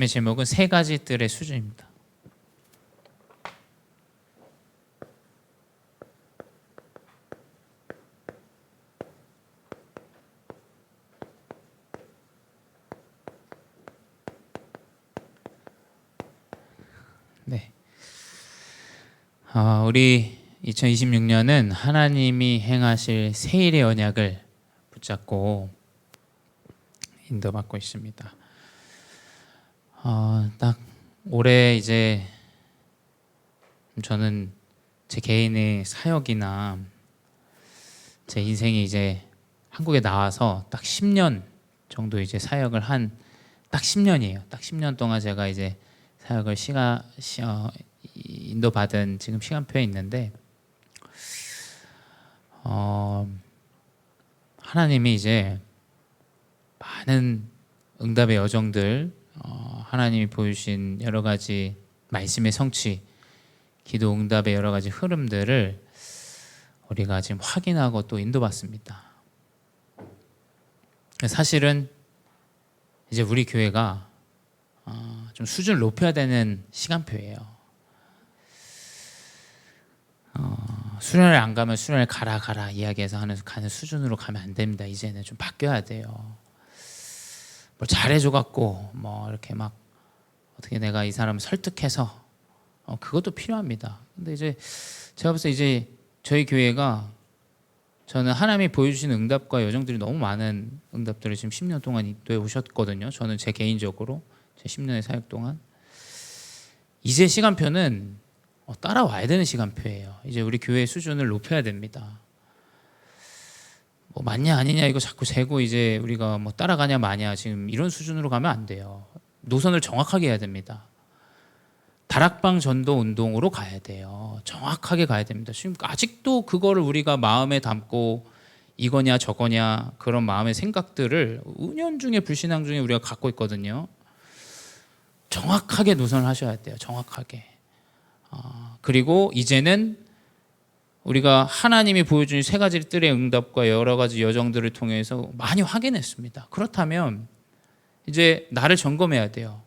제목은 세 가지 뜰의 수준입니다. 네. 우리 2026년은 하나님이 행하실 새 일의 언약을 붙잡고 인도받고 있습니다. 딱 올해 이제 저는 제 개인의 사역이나 제 인생이 이제 한국에 나와서 딱 10년 정도 이제 사역을 한 딱 10년이에요. 딱 10년 동안 제가 이제 사역을 인도받은 지금 시간표에 있는데 하나님이 이제 많은 응답의 여정들, 하나님이 보여주신 여러 가지 말씀의 성취, 기도 응답의 여러 가지 흐름들을 우리가 지금 확인하고 또 인도받습니다. 사실은 이제 우리 교회가 좀 수준을 높여야 되는 시간표예요. 수련을 안 가면 수련을 가라 이야기해서 가는 수준으로 가면 안 됩니다. 이제는 좀 바뀌어야 돼요. 뭘 잘해줘 갖고 뭐 이렇게 막 어떻게 내가 이 사람을 설득해서 그것도 필요합니다. 근데 이제 제가 봤을 때 이제 저희 교회가 저는 하나님이 보여주시는 응답과 여정들이 너무 많은 응답들을 지금 10년 동안 인도해 오셨거든요. 저는 제 개인적으로 제 10년의 사역 동안 이제 시간표는 따라와야 되는 시간표예요. 이제 우리 교회의 수준을 높여야 됩니다. 뭐 맞냐 아니냐 이거 자꾸 재고 이제 우리가 뭐 따라가냐 마냐 지금 이런 수준으로 가면 안 돼요. 노선을 정확하게 해야 됩니다. 다락방 전도 운동으로 가야 돼요. 정확하게 가야 됩니다. 지금 아직도 그거를 우리가 마음에 담고 이거냐 저거냐 그런 마음의 생각들을 은연중에 불신앙 중에 우리가 갖고 있거든요. 정확하게 노선을 하셔야 돼요. 정확하게. 그리고 이제는 우리가 하나님이 보여준 세 가지 뜰의 응답과 여러 가지 여정들을 통해서 많이 확인했습니다. 그렇다면 이제 나를 점검해야 돼요.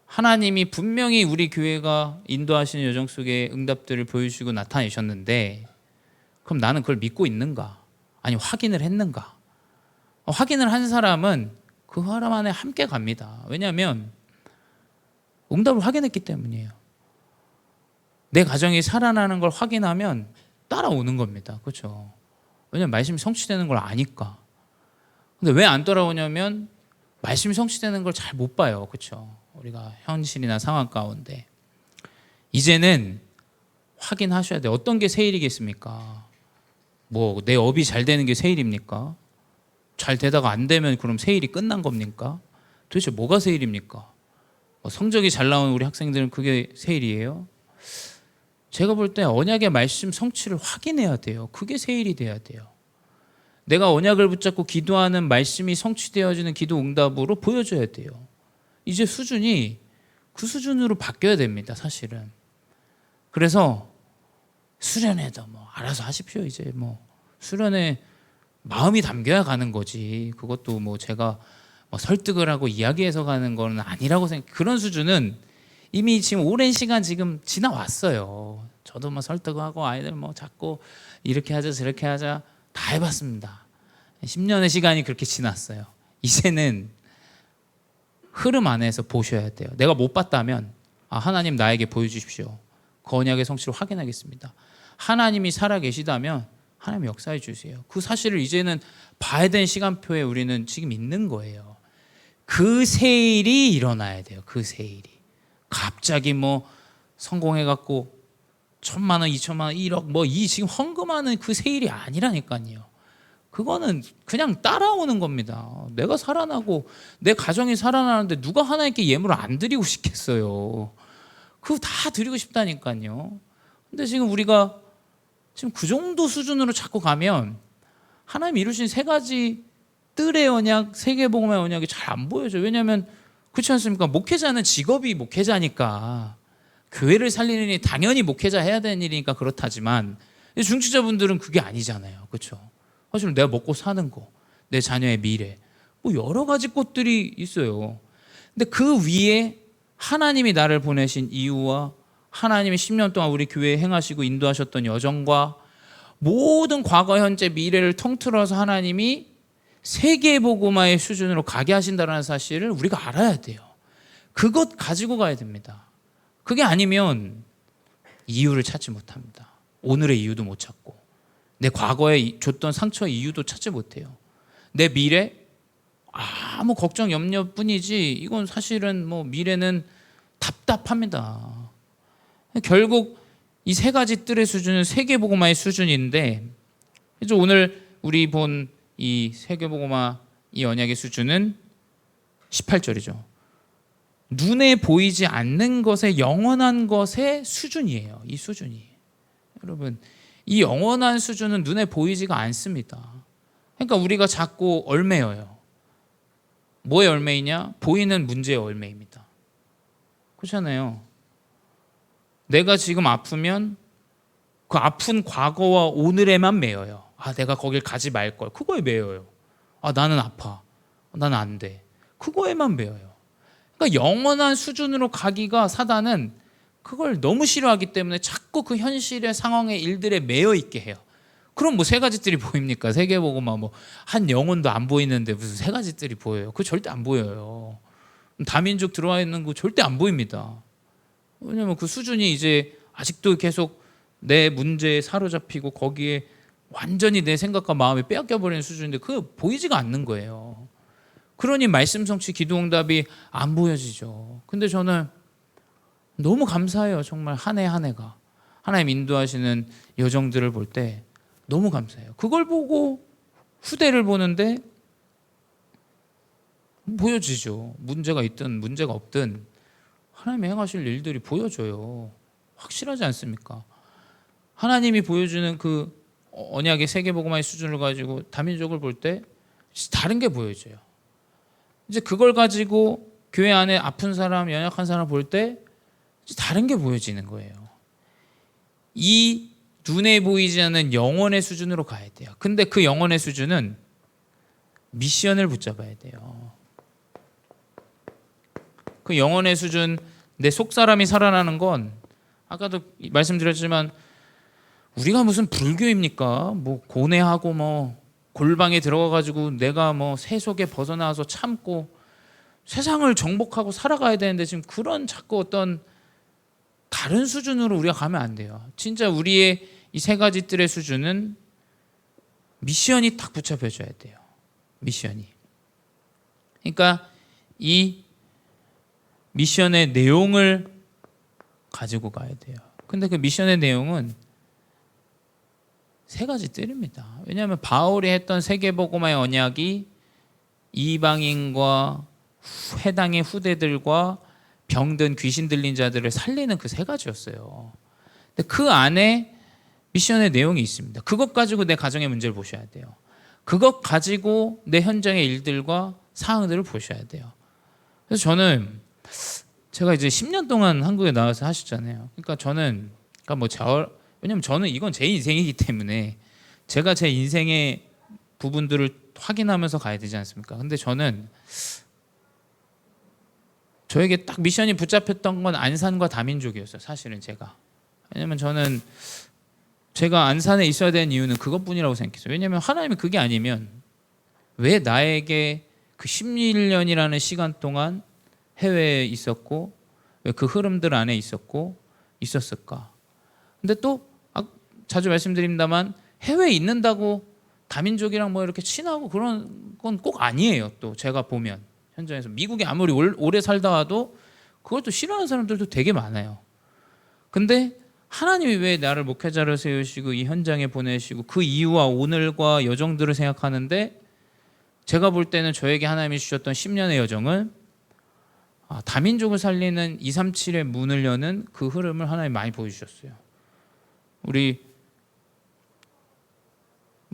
하나님이 분명히 우리 교회가 인도하시는 여정 속에 응답들을 보여주시고 나타내셨는데 그럼 나는 그걸 믿고 있는가? 아니 확인을 했는가? 확인을 한 사람은 그 사람 안에 함께 갑니다. 왜냐하면 응답을 확인했기 때문이에요. 내 가정이 살아나는 걸 확인하면 따라오는 겁니다. 그렇죠? 왜냐하면 말씀이 성취되는 걸 아니까. 근데 왜 안 따라오냐면 말씀이 성취되는 걸 잘 못 봐요. 그렇죠? 우리가 현실이나 상황 가운데 이제는 확인하셔야 돼요. 어떤 게 새 일이겠습니까? 뭐 내 업이 잘 되는 게 새 일입니까? 잘 되다가 안 되면 그럼 새 일이 끝난 겁니까? 도대체 뭐가 새 일입니까? 성적이 잘 나오는 우리 학생들은 그게 새 일이에요? 제가 볼 때 언약의 말씀 성취를 확인해야 돼요. 그게 새 일이 돼야 돼요. 내가 언약을 붙잡고 기도하는 말씀이 성취되어지는 기도 응답으로 보여줘야 돼요. 이제 수준이 그 수준으로 바뀌어야 됩니다. 사실은. 그래서 수련회도 뭐 알아서 하십시오. 이제 뭐 수련회 마음이 담겨야 가는 거지. 그것도 뭐 제가 뭐 설득을 하고 이야기해서 가는 건 아니라고 생각. 그런 수준은 이미 지금 오랜 시간 지금 지나왔어요. 저도 뭐 설득하고 아이들 뭐 자꾸 이렇게 하자 저렇게 하자 다 해봤습니다. 10년의 시간이 그렇게 지났어요. 이제는 흐름 안에서 보셔야 돼요. 내가 못 봤다면 하나님 나에게 보여주십시오. 그 언약의 성취를 확인하겠습니다. 하나님이 살아계시다면 하나님 역사해 주세요. 그 사실을 이제는 봐야 되는 시간표에 우리는 지금 있는 거예요. 그 새 일이 일어나야 돼요. 그 새 일이. 갑자기 뭐 성공해갖고 1,000만 원, 2,000만 원, 1억 뭐 이 지금 헌금하는 그 새 일이 아니라니까요. 그거는 그냥 따라오는 겁니다. 내가 살아나고 내 가정이 살아나는데 누가 하나님께 예물을 안 드리고 싶겠어요. 그거 다 드리고 싶다니까요. 근데 지금 우리가 지금 그 정도 수준으로 자꾸 가면 하나님 이루신 세 가지 뜰의 언약, 세계복음의 언약이 잘 안 보여져요. 왜냐하면 그렇지 않습니까? 목회자는 직업이 목회자니까 교회를 살리는 일이 당연히 목회자 해야 되는 일이니까 그렇다지만 중직자분들은 그게 아니잖아요. 그렇죠? 사실 내가 먹고 사는 거, 내 자녀의 미래 뭐 여러 가지 것들이 있어요. 근데 그 위에 하나님이 나를 보내신 이유와 하나님이 10년 동안 우리 교회에 행하시고 인도하셨던 여정과 모든 과거, 현재, 미래를 통틀어서 하나님이 세계복음화의 수준으로 가게 하신다는 사실을 우리가 알아야 돼요. 그것 가지고 가야 됩니다. 그게 아니면 이유를 찾지 못합니다. 오늘의 이유도 못 찾고 내 과거에 줬던 상처의 이유도 찾지 못해요. 내 미래 아무 걱정 염려뿐이지 이건 사실은 뭐 미래는 답답합니다. 결국 이 세 가지 뜰의 수준은 세계복음화의 수준인데, 그래서 오늘 우리 본 이 세계복음화 이 언약의 수준은 18절이죠. 눈에 보이지 않는 것의 영원한 것의 수준이에요. 이 수준이. 여러분, 이 영원한 수준은 눈에 보이지가 않습니다. 그러니까 우리가 자꾸 얽매여요. 뭐의 얽매이냐? 보이는 문제의 얽매입니다. 그렇잖아요. 내가 지금 아프면 그 아픈 과거와 오늘에만 매여요. 아, 내가 거길 가지 말걸. 그거에 매여요. 아, 나는 아파. 나는 안 돼. 그거에만 매여요. 그러니까 영원한 수준으로 가기가 사단은 그걸 너무 싫어하기 때문에 자꾸 그 현실의 상황의 일들에 매여 있게 해요. 그럼 뭐 세 가지 뜰이 보입니까? 세계복음화 뭐 한 영혼도 안 보이는데 무슨 세 가지 뜰이 보여요? 그거 절대 안 보여요. 다민족 들어와 있는 거 절대 안 보입니다. 왜냐면 그 수준이 이제 아직도 계속 내 문제에 사로잡히고 거기에 완전히 내 생각과 마음이 빼앗겨버리는 수준인데 그거 보이지가 않는 거예요. 그러니 말씀 성취 기도응답이 안 보여지죠. 근데 저는 너무 감사해요. 정말 한 해 한 해가 하나님 인도하시는 여정들을 볼 때 너무 감사해요. 그걸 보고 후대를 보는데 보여지죠. 문제가 있든 문제가 없든 하나님이 행하실 일들이 보여져요. 확실하지 않습니까? 하나님이 보여주는 그 언약의 세계복음화의 수준을 가지고 다민족을 볼 때 다른 게 보여져요. 이제 그걸 가지고 교회 안에 아픈 사람, 연약한 사람 볼 때 다른 게 보여지는 거예요. 이 눈에 보이지 않는 영혼의 수준으로 가야 돼요. 근데 그 영혼의 수준은 미션을 붙잡아야 돼요. 그 영혼의 수준, 내 속사람이 살아나는 건 아까도 말씀드렸지만 우리가 무슨 불교입니까? 뭐 고뇌하고 뭐 골방에 들어가가지고 내가 뭐 세속에 벗어나서 참고 세상을 정복하고 살아가야 되는데 지금 그런 자꾸 어떤 다른 수준으로 우리가 가면 안 돼요. 진짜 우리의 이 세 가지 뜰의 수준은 미션이 딱 붙잡혀줘야 돼요. 미션이. 그러니까 이 미션의 내용을 가지고 가야 돼요. 근데 그 미션의 내용은 세 가지 뜰입니다. 왜냐하면 바울이 했던 세계복음화의 언약이 이방인과 해당의 후대들과 병든 귀신 들린 자들을 살리는 그 세 가지였어요. 근데 그 안에 미션의 내용이 있습니다. 그것 가지고 내 가정의 문제를 보셔야 돼요. 그것 가지고 내 현장의 일들과 상황들을 보셔야 돼요. 그래서 저는 제가 이제 10년 동안 한국에 나와서 하셨잖아요. 그러니까 저는 왜냐면 저는 이건 제 인생이기 때문에 제가 제 인생의 부분들을 확인하면서 가야 되지 않습니까? 근데 저는 저에게 딱 미션이 붙잡혔던 건 안산과 다민족이었어요. 사실은 제가. 왜냐면 저는 제가 안산에 있어야 되는 이유는 그것뿐이라고 생각했어요. 왜냐면 하나님이 그게 아니면 왜 나에게 그 11년이라는 시간 동안 해외에 있었고 왜 그 흐름들 안에 있었을까? 근데 또 자주 말씀드립니다만 해외에 있는다고 다민족이랑 뭐 이렇게 친하고 그런 건 꼭 아니에요. 또 제가 보면 현장에서 미국에 아무리 오래 살다 와도 그걸 또 싫어하는 사람들도 되게 많아요. 근데 하나님이 왜 나를 목회자로 세우시고 이 현장에 보내시고 그 이유와 오늘과 여정들을 생각하는데 제가 볼 때는 저에게 하나님이 주셨던 10년의 여정은 다민족을 살리는 237의 문을 여는 그 흐름을 하나님이 많이 보여주셨어요. 우리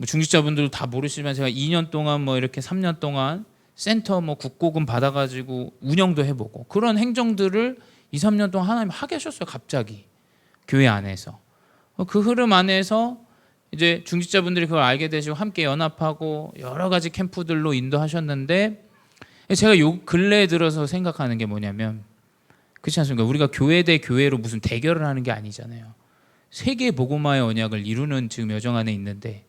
중직자분들 다 모르시지만 제가 2년 동안 뭐 이렇게 3년 동안 센터 뭐 국고금 받아가지고 운영도 해보고 그런 행정들을 2, 3년 동안 하나님 하게 하셨어요. 갑자기 교회 안에서 그 흐름 안에서 이제 중직자분들이 그걸 알게 되시고 함께 연합하고 여러 가지 캠프들로 인도하셨는데 제가 요 근래에 들어서 생각하는 게 뭐냐면, 그렇지 않습니까? 우리가 교회 대 교회로 무슨 대결을 하는 게 아니잖아요. 세계 복음화의 언약을 이루는 지금 여정 안에 있는데,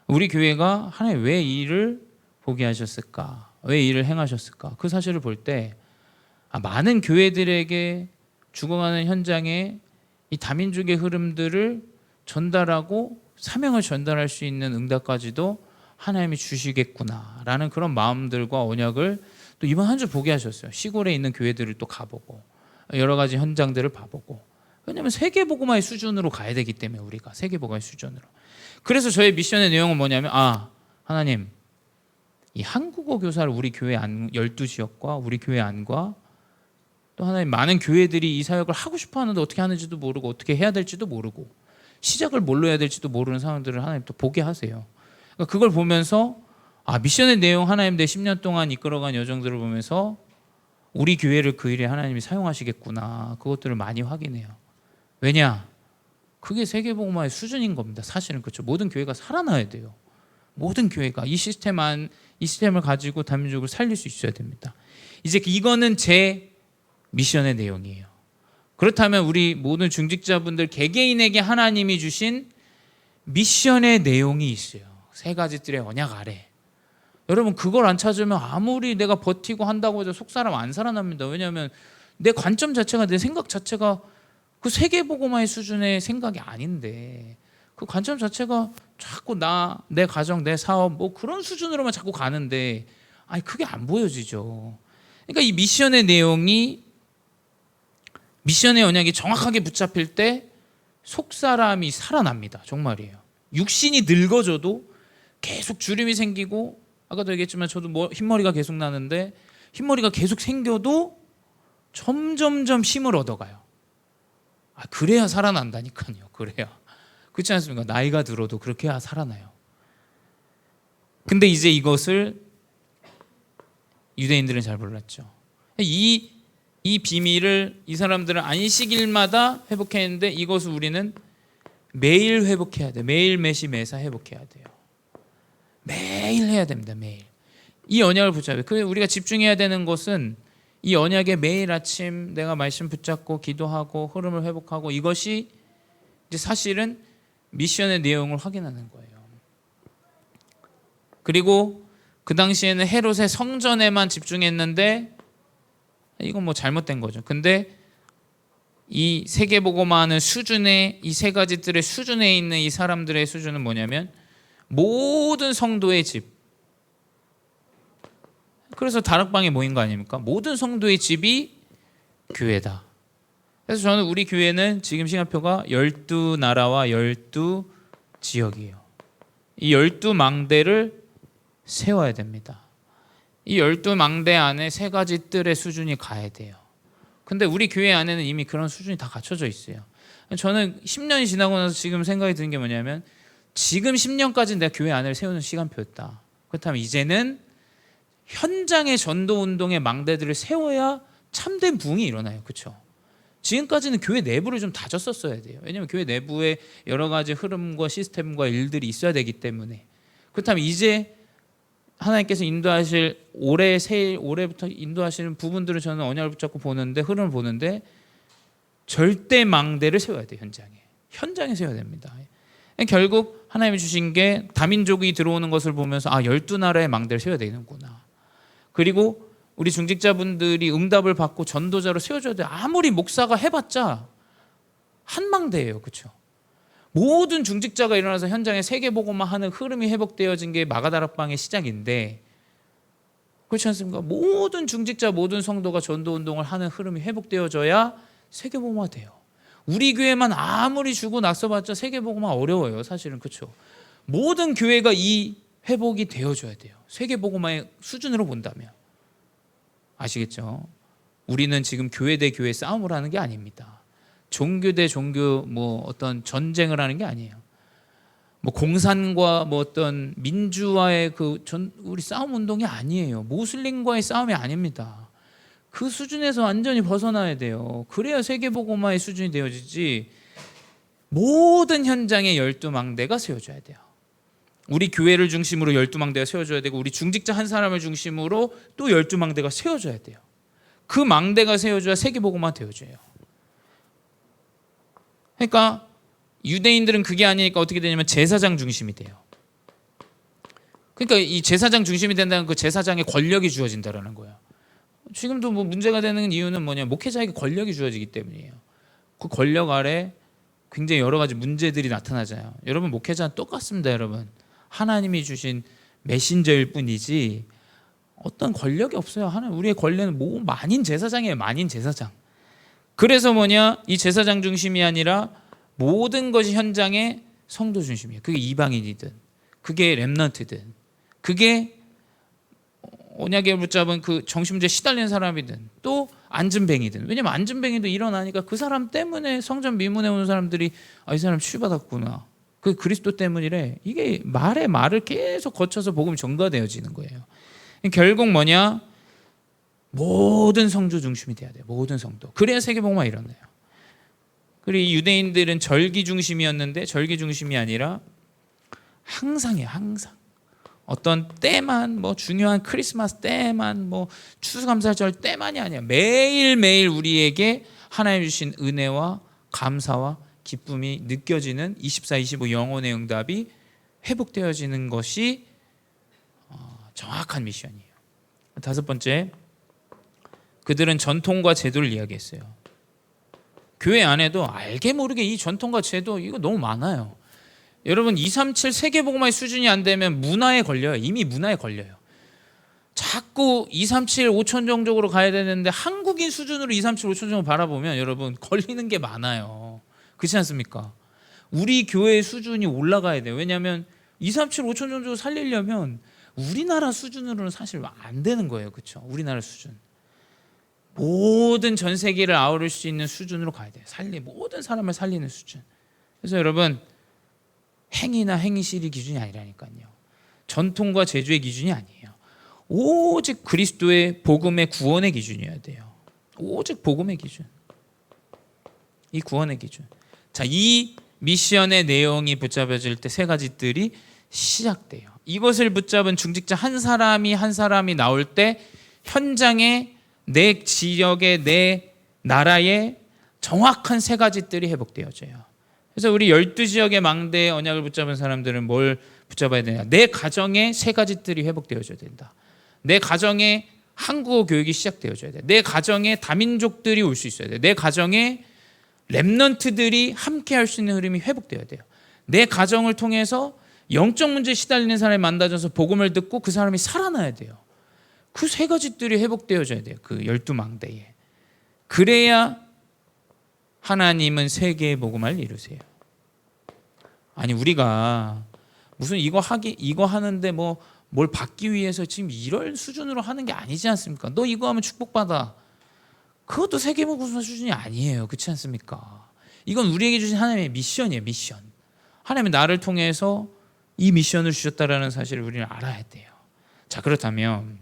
우리 교회가 하나님 왜 이 일을 보게 하셨을까? 왜 이 일을 행하셨을까? 그 사실을 볼 때 많은 교회들에게 죽어가는 현장에 이 다민족의 흐름들을 전달하고 사명을 전달할 수 있는 응답까지도 하나님이 주시겠구나라는 그런 마음들과 언약을 또 이번 한 주 보게 하셨어요. 시골에 있는 교회들을 또 가보고 여러 가지 현장들을 봐보고. 왜냐하면 세계복음화의 수준으로 가야 되기 때문에, 우리가 세계복음화의 수준으로. 그래서 저의 미션의 내용은 뭐냐면, 하나님, 이 한국어 교사를 우리 교회 안 12지역과 우리 교회 안과 또 하나님, 많은 교회들이 이 사역을 하고 싶어 하는데 어떻게 하는지도 모르고 어떻게 해야 될지도 모르고 시작을 뭘로 해야 될지도 모르는 상황들을 하나님 또 보게 하세요. 그러니까 그걸 보면서 미션의 내용, 하나님 내 10년 동안 이끌어간 여정들을 보면서 우리 교회를 그 일에 하나님이 사용하시겠구나, 그것들을 많이 확인해요. 왜냐? 그게 세계복음화의 수준인 겁니다. 사실은 그렇죠. 모든 교회가 살아나야 돼요. 모든 교회가 이 시스템을 가지고 다민족을 살릴 수 있어야 됩니다. 이제 이거는 제 미션의 내용이에요. 그렇다면 우리 모든 중직자분들 개개인에게 하나님이 주신 미션의 내용이 있어요. 세 가지 뜰의 언약 아래. 여러분, 그걸 안 찾으면 아무리 내가 버티고 한다고 해도 속사람 안 살아납니다. 왜냐하면 내 관점 자체가, 내 생각 자체가 그 세계복음화의 수준의 생각이 아닌데, 그 관점 자체가 자꾸 내 가정, 내 사업 뭐 그런 수준으로만 자꾸 가는데 그게 안 보여지죠. 그러니까 이 미션의 내용이, 미션의 언약이 정확하게 붙잡힐 때 속사람이 살아납니다. 정말이에요. 육신이 늙어져도 계속 주름이 생기고, 아까도 얘기했지만 저도 흰머리가 계속 나는데 흰머리가 계속 생겨도 점점점 힘을 얻어가요. 그래야 살아난다니까요. 그래야. 그렇지 않습니까? 나이가 들어도 그렇게 해야 살아나요. 근데 이제 이것을 유대인들은 잘 몰랐죠. 이 비밀을 이 사람들은 안식일마다 회복했는데 이것을 우리는 매일 회복해야 돼요. 매일 매시 매사 회복해야 돼요. 매일 해야 됩니다. 매일. 이 언약을 붙잡아요. 우리가 집중해야 되는 것은 이 언약에 매일 아침 내가 말씀 붙잡고 기도하고 흐름을 회복하고, 이것이 이제 사실은 미션의 내용을 확인하는 거예요. 그리고 그 당시에는 헤롯의 성전에만 집중했는데 이건 뭐 잘못된 거죠. 근데 이 세계복음화하는 수준의 이 세 가지 뜰의 수준에 있는 이 사람들의 수준은 뭐냐면 모든 성도의 집. 그래서 다락방에 모인 거 아닙니까? 모든 성도의 집이 교회다. 그래서 저는 우리 교회는 지금 시간표가 12나라와 12지역이에요. 이 12망대를 세워야 됩니다. 이 12망대 안에 세 가지 뜰의 수준이 가야 돼요. 근데 우리 교회 안에는 이미 그런 수준이 다 갖춰져 있어요. 저는 10년이 지나고 나서 지금 생각이 드는 게 뭐냐면, 지금 10년까지는 내가 교회 안을 세우는 시간표였다. 그렇다면 이제는 현장의 전도운동의 망대들을 세워야 참된 부흥이 일어나요. 그렇죠? 지금까지는 교회 내부를 좀 다졌었어야 돼요. 왜냐하면 교회 내부에 여러 가지 흐름과 시스템과 일들이 있어야 되기 때문에. 그렇다면 이제 하나님께서 인도하실 올해부터 인도하시는 부분들을 저는 언약을 붙잡고 보는데, 흐름을 보는데 절대 망대를 세워야 돼요. 현장에 세워야 됩니다. 결국 하나님이 주신 게 다민족이 들어오는 것을 보면서 12나라의 망대를 세워야 되는구나. 그리고 우리 중직자분들이 응답을 받고 전도자로 세워줘야 돼요. 아무리 목사가 해봤자 한 망대예요. 그렇죠? 모든 중직자가 일어나서 현장에 세계복음화 하는 흐름이 회복되어진 게 마가다락방의 시작인데, 그렇지 않습니까? 모든 중직자, 모든 성도가 전도운동을 하는 흐름이 회복되어져야 세계복음화 돼요. 우리 교회만 아무리 주고 나서봤자 세계복음화 어려워요. 사실은. 그렇죠? 모든 교회가 이 회복이 되어줘야 돼요. 세계복음화의 수준으로 본다면. 아시겠죠? 우리는 지금 교회 대 교회 싸움을 하는 게 아닙니다. 종교 대 종교 어떤 전쟁을 하는 게 아니에요. 공산과 어떤 민주화의 우리 싸움 운동이 아니에요. 모슬림과의 싸움이 아닙니다. 그 수준에서 완전히 벗어나야 돼요. 그래야 세계복음화의 수준이 되어지지. 모든 현장에 12망대가 세워져야 돼요. 우리 교회를 중심으로 12망대가 세워져야 되고 우리 중직자 한 사람을 중심으로 또 12망대가 세워져야 돼요. 그 망대가 세워져야 세계복음화 되어져요. 그러니까 유대인들은 그게 아니니까 어떻게 되냐면 제사장 중심이 돼요. 그러니까 이 제사장 중심이 된다는 그 제사장의 권력이 주어진다라는 거예요. 지금도 뭐 문제가 되는 이유는 뭐냐, 목회자에게 권력이 주어지기 때문이에요. 그 권력 아래 굉장히 여러 가지 문제들이 나타나잖아요. 여러분, 목회자는 똑같습니다. 여러분, 하나님이 주신 메신저일 뿐이지 어떤 권력이 없어요. 하나님, 우리의 권력은 뭐 만인 제사장이에요. 만인 제사장. 그래서 뭐냐, 이 제사장 중심이 아니라 모든 것이 현장의 성도 중심이에요. 그게 이방인이든 그게 렘넌트든 그게 언약에 붙잡은 그 정신문제 시달리는 사람이든 또 안전뱅이든. 왜냐면 안전뱅이도 일어나니까 그 사람 때문에 성전 미문에 오는 사람들이 이 사람 치유받았구나, 그 그리스도 때문이래. 이게 말을 계속 거쳐서 복음이 전가되어지는 거예요. 결국 뭐냐, 모든 성도 중심이 돼야 돼요. 모든 성도. 그래야 세계복음화 일어나요. 그리고 이 유대인들은 절기 중심이었는데 절기 중심이 아니라 항상이에요. 항상. 어떤 때만, 뭐 중요한 크리스마스 때만, 뭐 추수감사절 때만이 아니야. 매일매일 우리에게 하나님 주신 은혜와 감사와 기쁨이 느껴지는 24-25 영혼의 응답이 회복되어지는 것이 정확한 미션이에요. 다섯 번째, 그들은 전통과 제도를 이야기했어요. 교회 안에도 알게 모르게 이 전통과 제도, 이거 너무 많아요. 여러분, 237 세계복음화의 수준이 안 되면 문화에 걸려요. 이미 문화에 걸려요. 자꾸 237 5천정적으로 가야 되는데 한국인 수준으로 237 5천정을 바라보면 여러분 걸리는 게 많아요. 그렇지 않습니까? 우리 교회의 수준이 올라가야 돼요. 왜냐하면 237 5천정적으로 살리려면 우리나라 수준으로는 사실 안 되는 거예요. 그렇죠? 우리나라 수준. 모든 전 세계를 아우를 수 있는 수준으로 가야 돼요. 모든 사람을 살리는 수준. 그래서 여러분, 행위나 행실이 기준이 아니라니까요. 전통과 제주의 기준이 아니에요. 오직 그리스도의 복음의 구원의 기준이어야 돼요. 오직 복음의 기준. 이 구원의 기준. 자, 이 미션의 내용이 붙잡혀질 때 세 가지 뜰이 시작돼요. 이것을 붙잡은 중직자 한 사람이 나올 때 현장에 내 지역에 내 나라에 정확한 세 가지 뜰이 회복되어져요. 그래서 우리 12지역의 망대의 언약을 붙잡은 사람들은 뭘 붙잡아야 되냐? 내 가정에 세 가지 뜰이 회복되어져야 된다. 내 가정에 한국어 교육이 시작되어져야 돼. 내 가정에 다민족들이 올 수 있어야 돼. 내 가정에 렘넌트들이 함께 할 수 있는 흐름이 회복되어야 돼요. 내 가정을 통해서 영적 문제에 시달리는 사람이 만나져서 복음을 듣고 그 사람이 살아나야 돼요. 그 세 가지 뜰이 회복되어져야 돼요. 그 12망대에. 그래야 하나님은 세계의 복음을 이루세요. 아니, 우리가 무슨 이거 하는데 뭘 받기 위해서 지금 이런 수준으로 하는 게 아니지 않습니까? 너 이거 하면 축복받아. 그것도 세계 복음화 수준이 아니에요. 그렇지 않습니까? 이건 우리에게 주신 하나님의 미션이에요. 미션. 하나님은 나를 통해서 이 미션을 주셨다라는 사실을 우리는 알아야 돼요. 자, 그렇다면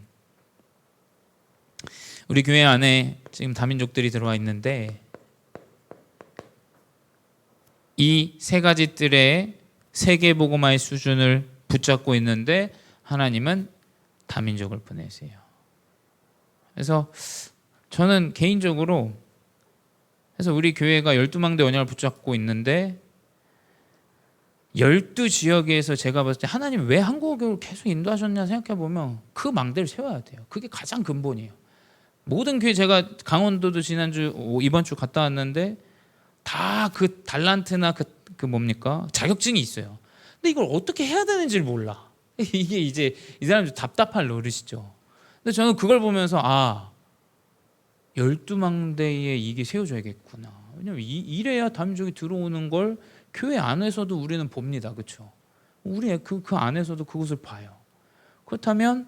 우리 교회 안에 지금 다민족들이 들어와 있는데 이 세 가지 뜰의 세계 복음화의 수준을 붙잡고 있는데 하나님은 다민족을 보내세요. 그래서 저는 개인적으로 우리 교회가 12망대 언약을 붙잡고 있는데 12지역에서 제가 봤을 때 하나님 왜 한국어 교육을 계속 인도하셨냐 생각해 보면 그 망대를 세워야 돼요. 그게 가장 근본이에요. 모든 교회, 제가 강원도도 이번 주 갔다 왔는데 다 그 달란트나 그 뭡니까? 자격증이 있어요. 근데 이걸 어떻게 해야 되는지를 몰라. 이게 이제 이 사람들 답답할 노릇이죠. 근데 저는 그걸 보면서 12망대에 이게 세워져야겠구나. 왜냐면 이래야 다민족이 들어오는 걸 교회 안에서도 우리는 봅니다. 그렇죠? 우리 그 안에서도 그것을 봐요. 그렇다면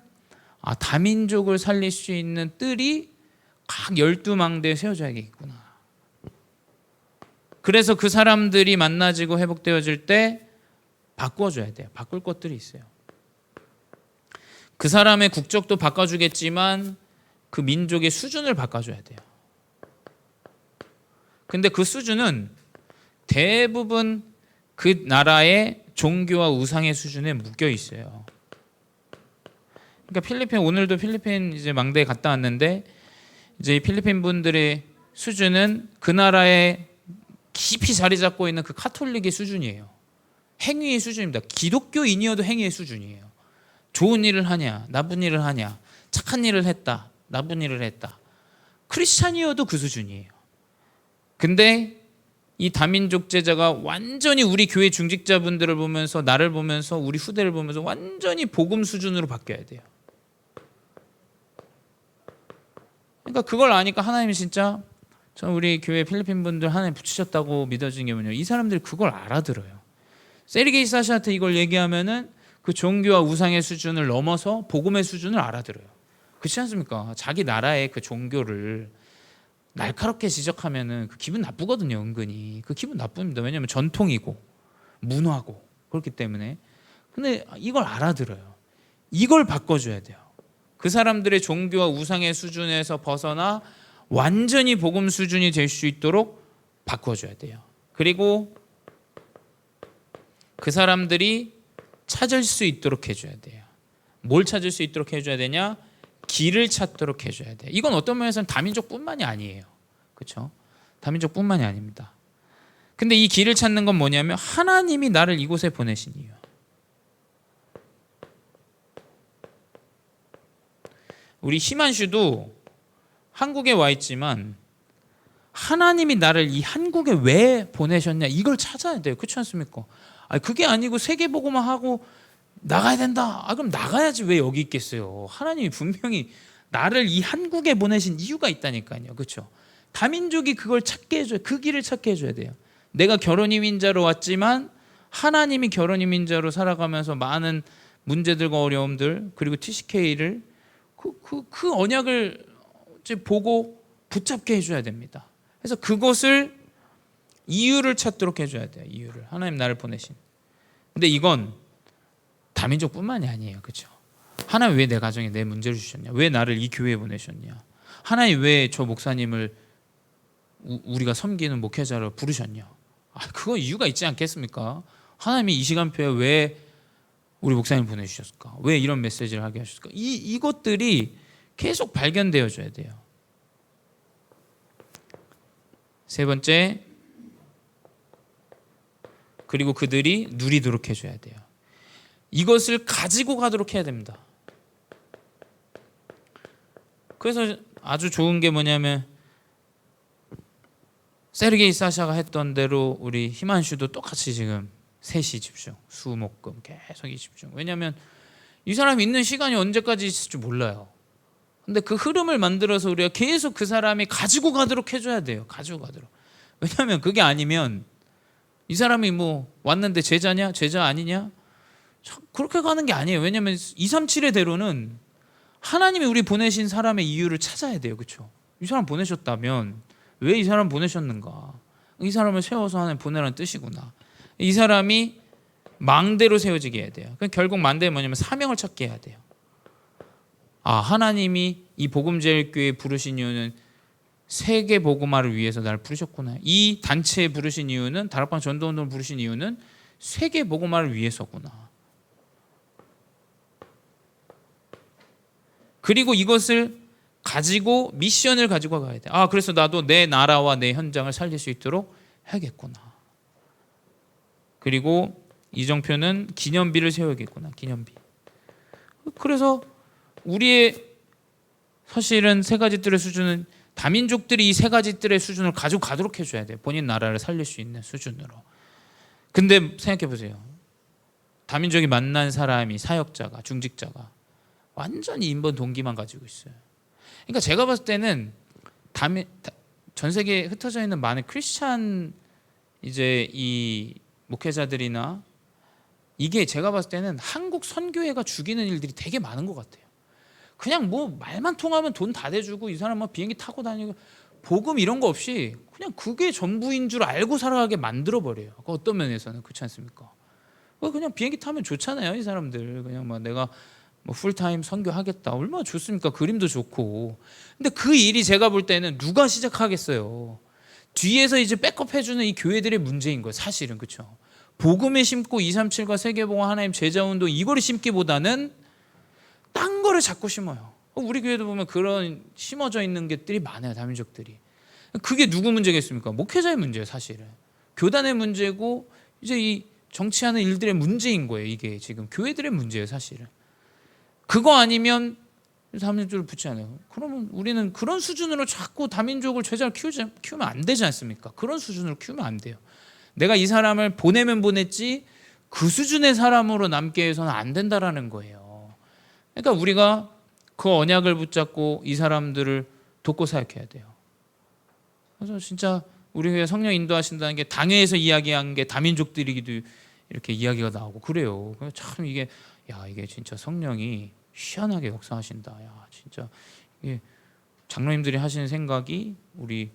다민족을 살릴 수 있는 뜰이 각 12망대에 세워져야겠구나. 그래서 그 사람들이 만나지고 회복되어질 때 바꿔줘야 돼요. 바꿀 것들이 있어요. 그 사람의 국적도 바꿔주겠지만 그 민족의 수준을 바꿔줘야 돼요. 근데 그 수준은 대부분 그 나라의 종교와 우상의 수준에 묶여 있어요. 그러니까 오늘도 필리핀 이제 망대에 갔다 왔는데 이제 필리핀 분들의 수준은 그 나라에 깊이 자리 잡고 있는 그 카톨릭의 수준이에요. 행위의 수준입니다. 기독교인이어도 행위의 수준이에요. 좋은 일을 하냐, 나쁜 일을 하냐, 착한 일을 했다, 나쁜 일을 했다. 크리스찬이어도 그 수준이에요. 근데 이 다민족 제자가 완전히 우리 교회 중직자분들을 보면서, 나를 보면서, 우리 후대를 보면서 완전히 복음 수준으로 바뀌어야 돼요. 그러니까 그걸 아니까 하나님이 진짜, 저는 우리 교회 필리핀 분들 하나님 붙이셨다고 믿어지는 게 뭐냐면 이 사람들이 그걸 알아들어요. 세르게이 사샤한테 이걸 얘기하면은 그 종교와 우상의 수준을 넘어서 복음의 수준을 알아들어요. 그렇지 않습니까? 자기 나라의 그 종교를 날카롭게 지적하면은 그 기분 나쁘거든요. 은근히 그 기분 나쁩니다. 왜냐하면 전통이고 문화고 그렇기 때문에. 근데 이걸 알아들어요. 이걸 바꿔줘야 돼요. 그 사람들의 종교와 우상의 수준에서 벗어나 완전히 복음 수준이 될 수 있도록 바꿔줘야 돼요. 그리고 그 사람들이 찾을 수 있도록 해줘야 돼요. 뭘 찾을 수 있도록 해줘야 되냐? 길을 찾도록 해줘야 돼요. 이건 어떤 면에서는 다민족뿐만이 아니에요. 그렇죠? 다민족뿐만이 아닙니다. 근데 이 길을 찾는 건 뭐냐면 하나님이 나를 이곳에 보내신 이유. 우리 희만슈도 한국에 와 있지만 하나님이 나를 이 한국에 왜 보내셨냐 이걸 찾아야 돼요. 그렇지 않습니까? 아니, 그게 아니고 세계보고만 하고 나가야 된다. 그럼 나가야지 왜 여기 있겠어요. 하나님이 분명히 나를 이 한국에 보내신 이유가 있다니까요. 그렇죠? 다민족이 그걸 찾게 해줘요. 그 길을 찾게 해줘야 돼요. 내가 결혼이민자로 왔지만 하나님이 결혼이민자로 살아가면서 많은 문제들과 어려움들 그리고 TCK를 그 언약을 이제 보고 붙잡게 해줘야 됩니다. 그래서 그것을 이유를 찾도록 해줘야 돼요. 이유를. 하나님 나를 보내신. 근데 이건 다민족뿐만이 아니에요. 그렇죠? 하나님 왜 내 가정에 내 문제를 주셨냐? 왜 나를 이 교회에 보내셨냐? 하나님 왜 저 목사님을 우리가 섬기는 목회자로 부르셨냐? 그거 이유가 있지 않겠습니까? 하나님이 이 시간표에 왜 우리 목사님 보내주셨을까? 왜 이런 메시지를 하게 하셨을까? 이것들이 계속 발견되어줘야 돼요. 세 번째, 그리고 그들이 누리도록 해줘야 돼요. 이것을 가지고 가도록 해야 됩니다. 그래서 아주 좋은 게 뭐냐면 세르게이 사샤가 했던 대로 우리 희만슈도 똑같이 지금 3시 집중, 수목금 계속 이 집중. 왜냐하면 이 사람이 있는 시간이 언제까지 있을지 몰라요. 근데 그 흐름을 만들어서 우리가 계속 그 사람이 가지고 가도록 해줘야 돼요. 가지고 가도록. 왜냐하면 그게 아니면 이 사람이 뭐 왔는데 제자냐? 제자 아니냐? 그렇게 가는 게 아니에요. 왜냐하면 237의 대로는 하나님이 우리 보내신 사람의 이유를 찾아야 돼요. 그렇죠? 이 사람 보내셨다면 왜 이 사람 보내셨는가? 이 사람을 세워서 하나님 보내라는 뜻이구나. 이 사람이 망대로 세워지게 해야 돼요. 결국 망대는 뭐냐면 사명을 찾게 해야 돼요. 하나님이 이 복음제일교회에 부르신 이유는 세계 복음화를 위해서 나를 부르셨구나. 이 단체에 부르신 이유는, 다락방 전도운동을 부르신 이유는 세계 복음화를 위해서구나. 그리고 이것을 가지고 미션을 가지고 가야 돼. 그래서 나도 내 나라와 내 현장을 살릴 수 있도록 해야겠구나. 그리고 이정표는 기념비를 세워야겠구나. 기념비. 그래서 우리의 사실은 세 가지 뜰의 수준은 다민족들이 이 세 가지 뜰의 수준을 가지고 가도록 해줘야 돼요. 본인 나라를 살릴 수 있는 수준으로. 근데 생각해 보세요. 다민족이 만난 사람이 사역자가 중직자가 완전히 인본 동기만 가지고 있어요. 그러니까 제가 봤을 때는 전 세계에 흩어져 있는 많은 크리스찬 이제 이 목회자들이나 이게 제가 봤을 때는 한국 선교회가 죽이는 일들이 되게 많은 것 같아요. 그냥 뭐 말만 통하면 돈 다 대주고 이 사람 뭐 비행기 타고 다니고 복음 이런 거 없이 그냥 그게 전부인 줄 알고 살아가게 만들어 버려요. 어떤 면에서는 그렇지 않습니까? 그냥 비행기 타면 좋잖아요, 이 사람들. 그냥 막 내가 뭐 풀타임 선교하겠다. 얼마나 좋습니까? 그림도 좋고. 근데 그 일이 제가 볼 때는 누가 시작하겠어요? 뒤에서 이제 백업 해주는 이 교회들의 문제인 거예요, 사실은. 그렇죠? 복음에 심고 237과 세계복음 하나님 제자운동 이거를 심기보다는 딴 거를 자꾸 심어요. 우리 교회도 보면 그런 심어져 있는 것들이 많아요. 다민족들이. 그게 누구 문제겠습니까? 목회자의 문제예요. 사실은 교단의 문제고 이제 이 정치하는 일들의 문제인 거예요. 이게 지금 교회들의 문제예요. 사실은 그거 아니면 다민족을 붙지 않아요. 그러면 우리는 그런 수준으로 자꾸 다민족을 제자를 키우면 안 되지 않습니까? 그런 수준으로 키우면 안 돼요. 내가 이 사람을 보내면 보냈지 그 수준의 사람으로 남게 해서는 안 된다라는 거예요. 그러니까 우리가 그 언약을 붙잡고 이 사람들을 돕고 사역해야 돼요. 그래서 진짜 우리 교회 성령 인도하신다는 게 당회에서 이야기한 게 다민족들이기도 이렇게 이야기가 나오고 그래요. 참 이게 진짜 성령이 희한하게 역사하신다. 야, 진짜 이게 장로님들이 하시는 생각이 우리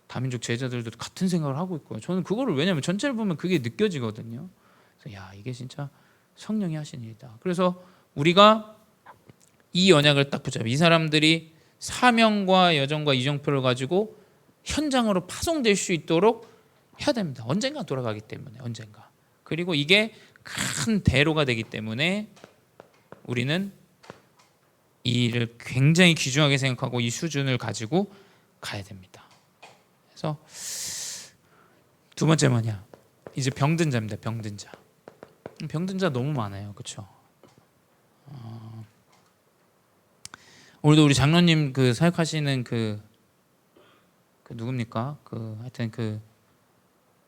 다민족 제자들도 같은 생각을 하고 있고요. 저는 그거를 왜냐하면 전체를 보면 그게 느껴지거든요. 그래서 이게 진짜 성령이 하신 일이다. 그래서 우리가 이 언약을 딱 붙잡아 이 사람들이 사명과 여정과 이정표를 가지고 현장으로 파송될 수 있도록 해야 됩니다. 언젠가 돌아가기 때문에 언젠가. 그리고 이게 큰 대로가 되기 때문에 우리는 이 일을 굉장히 귀중하게 생각하고 이 수준을 가지고 가야 됩니다. 그래서 두 번째 뭐냐? 이제 병든 자입니다. 병든 자. 병든 자 너무 많아요. 그렇죠? 오늘도 우리 장로님 그 사역하시는 그 누굽니까? 하여튼 그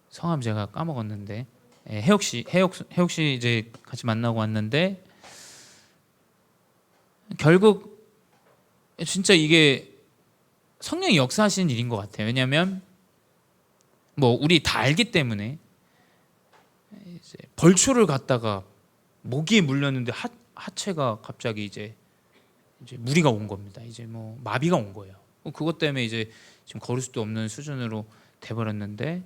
성함 제가 까먹었는데 해옥 씨 이제 같이 만나고 왔는데 결국 진짜 이게 성령이 역사하시는 일인 것 같아요. 왜냐하면 뭐 우리 다 알기 때문에 이제 벌초를 갖다가 모기에 물렸는데 하체가 갑자기 이제 무리가 온 겁니다. 이제 뭐 마비가 온 거예요. 그것 때문에 이제 지금 걸을 수도 없는 수준으로 돼버렸는데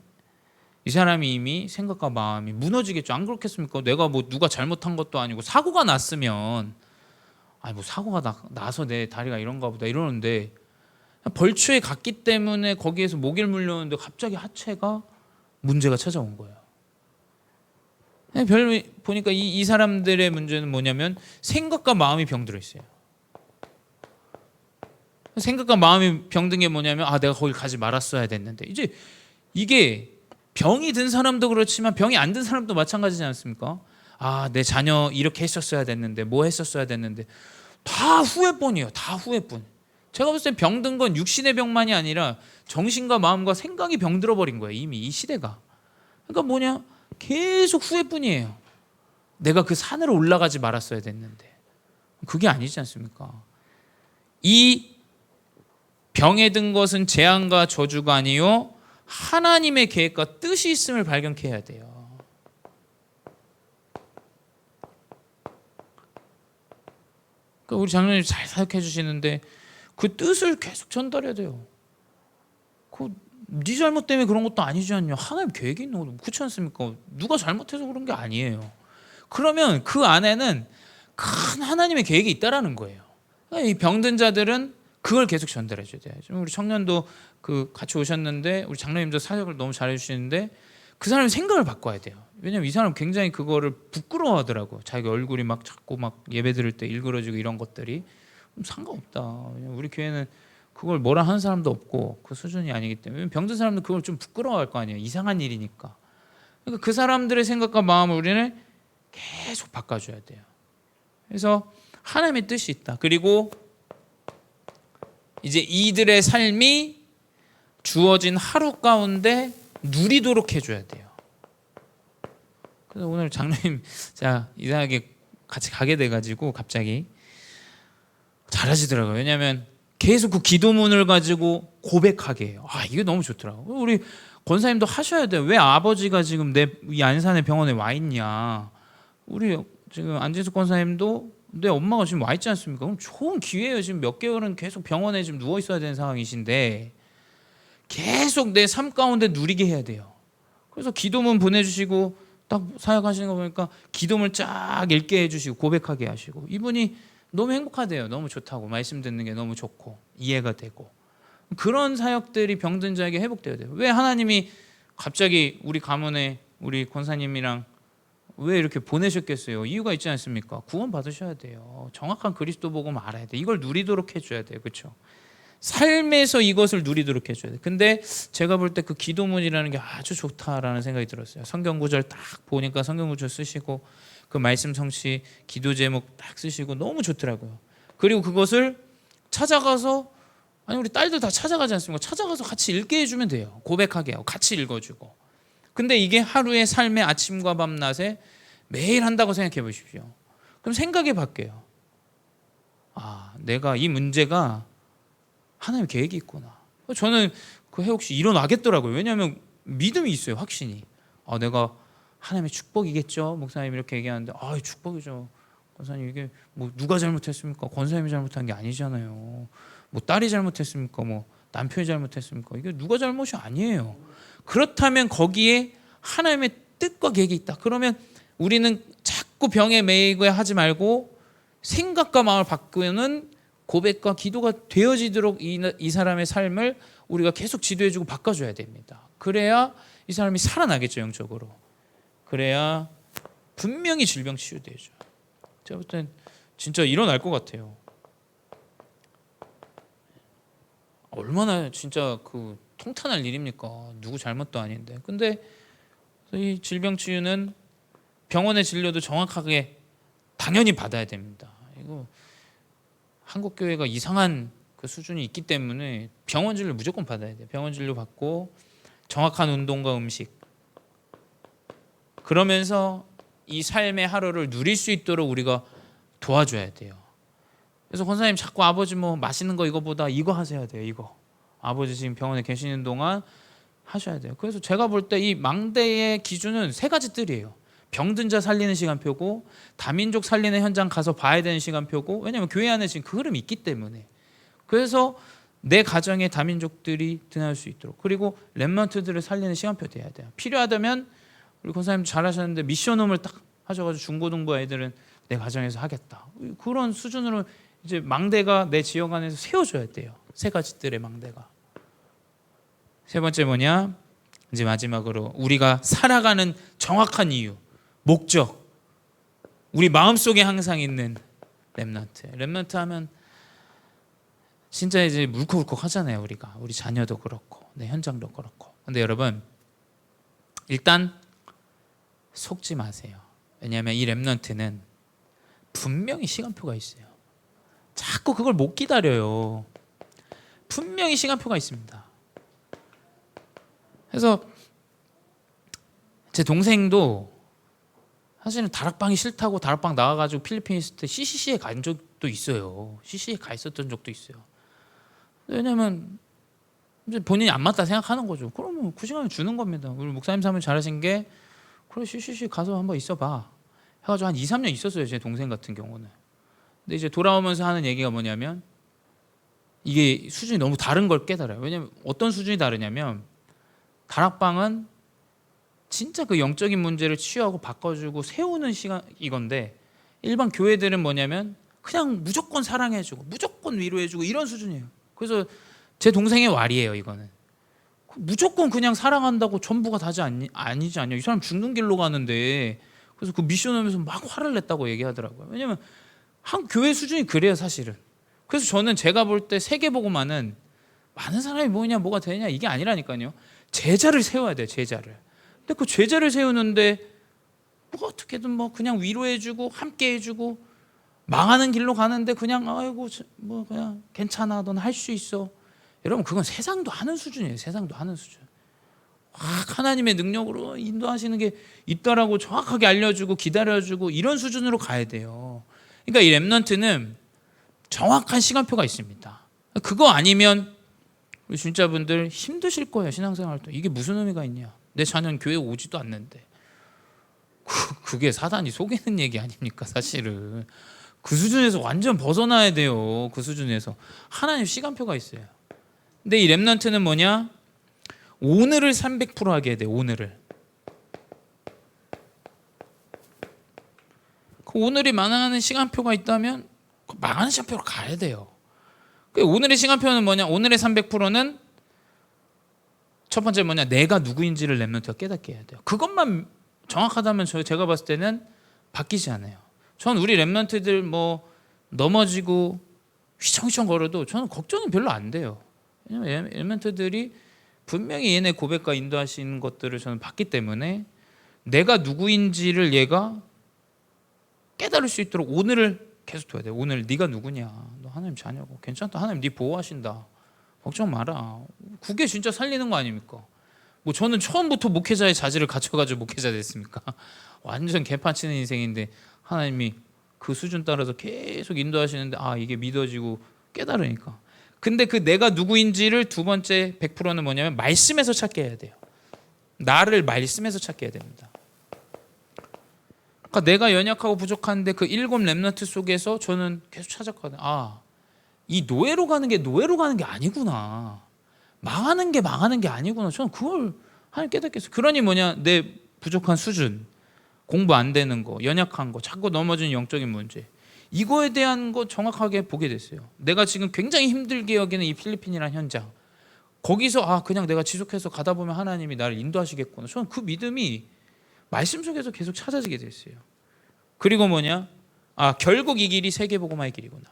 이 사람이 이미 생각과 마음이 무너지겠죠. 안 그렇겠습니까? 내가 뭐 누가 잘못한 것도 아니고 사고가 났으면 뭐 사고가 나서 내 다리가 이런가 보다 이러는데 벌초에 갔기 때문에 거기에서 모기를 물렸는데 갑자기 하체가 문제가 찾아온 거예요. 보니까 이 사람들의 문제는 뭐냐면 생각과 마음이 병들어 있어요. 생각과 마음이 병든 게 뭐냐면 내가 거기 가지 말았어야 됐는데 이제 이게 병이 든 사람도 그렇지만 병이 안 든 사람도 마찬가지지 않습니까? 내 자녀 이렇게 했었어야 됐는데 뭐 했었어야 됐는데 다 후회뿐이에요. 다 후회뿐. 제가 봤을 때 병든 건 육신의 병만이 아니라 정신과 마음과 생각이 병들어 버린 거예요. 이미 이 시대가. 그러니까 뭐냐? 계속 후회뿐이에요. 내가 그 산으로 올라가지 말았어야 됐는데. 그게 아니지 않습니까? 이 병에 든 것은 재앙과 저주가 아니요 하나님의 계획과 뜻이 있음을 발견케 해야 돼요. 그러니까 우리 장로님 잘 사역해 주시는데 그 뜻을 계속 전달해야 돼요. 네 잘못 때문에 그런 것도 아니지 않냐. 하나님 계획이 있는 거죠. 그렇지 않습니까? 누가 잘못해서 그런 게 아니에요. 그러면 그 안에는 큰 하나님의 계획이 있다라는 거예요. 그러니까 이 병든 자들은 그걸 계속 전달해 줘야 돼요. 우리 청년도 같이 오셨는데 우리 장로님도 사역을 너무 잘해 주시는데 그 사람의 생각을 바꿔야 돼요. 왜냐면 이 사람 굉장히 그거를 부끄러워하더라고. 자기 얼굴이 막 자꾸 막 예배 드릴 때 일그러지고 이런 것들이 상관없다. 우리 교회는 그걸 뭐라 하는 사람도 없고 그 수준이 아니기 때문에 병든 사람도 그걸 좀 부끄러워할 거 아니에요. 이상한 일이니까. 그러니까 그 사람들의 생각과 마음을 우리는 계속 바꿔줘야 돼요. 그래서 하나님의 뜻이 있다. 그리고 이제 이들의 삶이 주어진 하루 가운데 누리도록 해줘야 돼요. 그래서 오늘 장로님 제가 이상하게 같이 가게 돼가지고 갑자기 잘하시더라고요. 왜냐하면 계속 그 기도문을 가지고 고백하게 해요. 이게 너무 좋더라고요. 우리 권사님도 하셔야 돼요. 왜 아버지가 지금 내 이 안산의 병원에 와 있냐. 우리 지금 안진숙 권사님도 내 엄마가 지금 와 있지 않습니까? 그럼 좋은 기회예요. 지금 몇 개월은 계속 병원에 지금 누워 있어야 되는 상황이신데 계속 내 삶 가운데 누리게 해야 돼요. 그래서 기도문 보내주시고 딱 사역하시는 거 보니까 기도문을 쫙 읽게 해주시고 고백하게 하시고 이분이 너무 행복하대요. 너무 좋다고 말씀 듣는 게 너무 좋고 이해가 되고 그런 사역들이 병든 자에게 회복돼야 돼요. 왜 하나님이 갑자기 우리 가문에 우리 권사님이랑 왜 이렇게 보내셨겠어요? 이유가 있지 않습니까? 구원 받으셔야 돼요. 정확한 그리스도 복음 알아야 돼. 이걸 누리도록 해줘야 돼요. 그렇죠? 삶에서 이것을 누리도록 해줘야 돼. 근데 제가 볼 때 그 기도문이라는 게 아주 좋다라는 생각이 들었어요. 성경 구절 딱 보니까 성경 구절 쓰시고 그 말씀 성취 기도 제목 딱 쓰시고 너무 좋더라고요. 그리고 그것을 찾아가서 아니 우리 딸들 다 찾아가지 않습니까? 찾아가서 같이 읽게 해주면 돼요. 고백하게 하고 같이 읽어주고. 근데 이게 하루의 삶의 아침과 밤낮에 매일 한다고 생각해 보십시오. 그럼 생각이 바뀌어요. 아, 내가 이 문제가 하나님의 계획이 있구나. 저는 그 해 혹시 일어나겠더라고요. 왜냐하면 믿음이 있어요. 확신이. 아, 내가 하나님의 축복이겠죠. 목사님 이렇게 얘기하는데 아, 축복이죠. 권사님 이게 뭐 누가 잘못했습니까? 권사님이 잘못한 게 아니잖아요. 뭐 딸이 잘못했습니까? 뭐 남편이 잘못했습니까? 이게 누가 잘못이 아니에요. 그렇다면 거기에 하나님의 뜻과 계획이 있다. 그러면 우리는 자꾸 병에 매이고 하지 말고 생각과 마음을 바꾸는 고백과 기도가 되어지도록 이 사람의 삶을 우리가 계속 지도해주고 바꿔줘야 됩니다. 그래야 이 사람이 살아나겠죠. 영적으로. 그래야 분명히 질병 치유되죠. 제가 볼 땐 진짜 일어날 것 같아요. 얼마나 진짜 그 통탄할 일입니까? 누구 잘못도 아닌데. 근데 이 질병 치유는 병원의 진료도 정확하게 당연히 받아야 됩니다. 이거 한국 교회가 이상한 그 수준이 있기 때문에 병원 진료 무조건 받아야 돼요. 병원 진료 받고 정확한 운동과 음식. 그러면서 이 삶의 하루를 누릴 수 있도록 우리가 도와줘야 돼요. 그래서 권사님 자꾸 아버지 뭐 맛있는 거 이거보다 이거 하셔야 돼요. 이거. 아버지 지금 병원에 계시는 동안 하셔야 돼요. 그래서 제가 볼 때 이 망대의 기준은 세 가지 뜰이에요. 병든 자 살리는 시간표고 다민족 살리는 현장 가서 봐야 되는 시간표고 왜냐하면 교회 안에 지금 그 흐름이 있기 때문에 그래서 내 가정에 다민족들이 드나들 수 있도록 그리고 렘넌트들을 살리는 시간표 돼야 돼요. 필요하다면 우리 권사님 잘하셨는데 미션홈을 딱 하셔가지고 중고등부 애들은 내 가정에서 하겠다. 그런 수준으로 이제 망대가 내 지역 안에서 세워줘야 돼요. 세 가지 뜰의 망대가. 세 번째 뭐냐? 이제 마지막으로 우리가 살아가는 정확한 이유, 목적. 우리 마음속에 항상 있는 렘넌트. 렘넌트 하면 진짜 이제 물컥물컥 하잖아요. 우리가 우리 자녀도 그렇고 내 현장도 그렇고. 근데 여러분 일단 속지 마세요. 왜냐하면 이 렘넌트는 분명히 시간표가 있어요. 자꾸 그걸 못 기다려요. 분명히 시간표가 있습니다. 그래서 제 동생도 사실은 다락방이 싫다고 다락방 나가가지고 필리핀에 있을 때 CCC에 간 적도 있어요. CCC에 가 있었던 적도 있어요. 왜냐면 이제 본인이 안 맞다 생각하는 거죠. 그러면 그 시간을 주는 겁니다. 우리 목사님 사모님 잘하신 게 그래 CCC 가서 한번 있어봐 해가지고 한 2, 3년 있었어요. 제 동생 같은 경우는. 근데 이제 돌아오면서 하는 얘기가 뭐냐면 이게 수준이 너무 다른 걸 깨달아요. 왜냐면 어떤 수준이 다르냐면 다락방은 진짜 그 영적인 문제를 치유하고 바꿔주고 세우는 시간 이건데 일반 교회들은 뭐냐면 그냥 무조건 사랑해주고 무조건 위로해주고 이런 수준이에요. 그래서 제 동생의 말이에요. 이거는 무조건 그냥 사랑한다고 전부가 다지 아니지 않냐. 이 사람 죽는 길로 가는데 그래서 그 미션 하면서 막 화를 냈다고 얘기하더라고요. 왜냐면 한 교회 수준이 그래요 사실은. 그래서 저는 제가 볼 때 세계복음화는 많은 사람이 뭐냐 뭐가 되냐 이게 아니라니까요. 제자를 세워야 돼요. 제자를. 근데 그 제자를 세우는데 뭐 어떻게든 뭐 그냥 위로해주고 함께해주고 망하는 길로 가는데 그냥 아이고 뭐 그냥 괜찮아 넌 할 수 있어. 여러분 그건 세상도 하는 수준이에요. 세상도 하는 수준. 하나님의 능력으로 인도하시는 게 있다라고 정확하게 알려주고 기다려주고 이런 수준으로 가야 돼요. 그러니까 이 렘넌트는 정확한 시간표가 있습니다. 그거 아니면 우리 신자분들 힘드실 거예요. 신앙생활 때 이게 무슨 의미가 있냐. 내 자녀는 교회 오지도 않는데 그게 사단이 속이는 얘기 아닙니까 사실은. 그 수준에서 완전 벗어나야 돼요. 그 수준에서 하나님 시간표가 있어요. 근데 이 렘넌트는 뭐냐? 오늘을 300% 하게 해야 돼요. 오늘을. 그 오늘이 망하는 시간표가 있다면 그 망하는 시간표로 가야 돼요. 그 오늘의 시간표는 뭐냐? 오늘의 300%는 첫 번째 뭐냐? 내가 누구인지를 렘넌트가 깨닫게 해야 돼요. 그것만 정확하다면 제가 봤을 때는 바뀌지 않아요. 전 우리 렘넌트들 뭐 넘어지고 휘청휘청 걸어도 저는 걱정이 별로 안 돼요. 왜냐면 렘넌트들이 분명히 얘네 고백과 인도하시는 것들을 저는 봤기 때문에 내가 누구인지를 얘가 깨달을 수 있도록 오늘을 계속 둬야 돼요. 오늘 네가 누구냐? 너 하나님 자녀고 괜찮다. 하나님 네 보호하신다. 걱정 마라. 그게 진짜 살리는 거 아닙니까? 뭐 저는 처음부터 목회자의 자질을 갖춰가지고 목회자 됐습니까? 완전 개판치는 인생인데 하나님이 그 수준 따라서 계속 인도하시는데 이게 믿어지고 깨달으니까. 근데 그 내가 누구인지를 두 번째 100%는 뭐냐면 말씀에서 찾게 해야 돼요. 나를 말씀에서 찾게 해야 됩니다. 그러니까 내가 연약하고 부족한데 그 7 렘넌트 속에서 저는 계속 찾았거든요. 이 노예로 가는 게 아니구나. 망하는 게 아니구나. 저는 그걸 하나님 깨닫겠어요. 그러니 내 부족한 수준, 공부 안 되는 거, 연약한 거, 자꾸 넘어지는 영적인 문제, 이거에 대한 거 정확하게 보게 됐어요. 내가 지금 굉장히 힘들게 여기는 이 필리핀이라는 현장, 거기서 그냥 내가 지속해서 가다 보면 하나님이 나를 인도하시겠구나. 저는 그 믿음이 말씀 속에서 계속 찾아지게 됐어요. 그리고 결국 이 길이 세계복음화의 길이구나.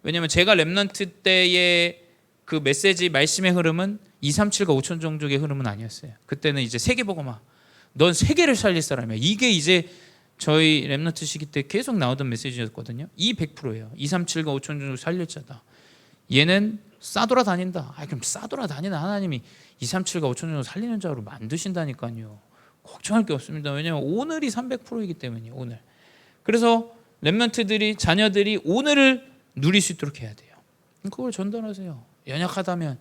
왜냐하면 제가 렘넌트 때의 그 메시지 말씀의 흐름은 237과 5천 종족의 흐름은 아니었어요. 그때는 이제 세계복음화, 넌 세계를 살릴 사람이야. 이게 이제 저희 렘넌트 시기 때 계속 나오던 메시지였거든요. 이 100%예요. 237과 5천 종족 살릴 자다. 얘는 싸돌아다닌다. 그럼 싸돌아다니는 하나님이 237과 5천 종족 살리는 자로 만드신다니까요. 걱정할 게 없습니다. 왜냐하면 오늘이 300%이기 때문이에요. 오늘. 그래서 렘넌트들이, 자녀들이 오늘을 누릴 수 있도록 해야 돼요. 그걸 전달하세요. 연약하다면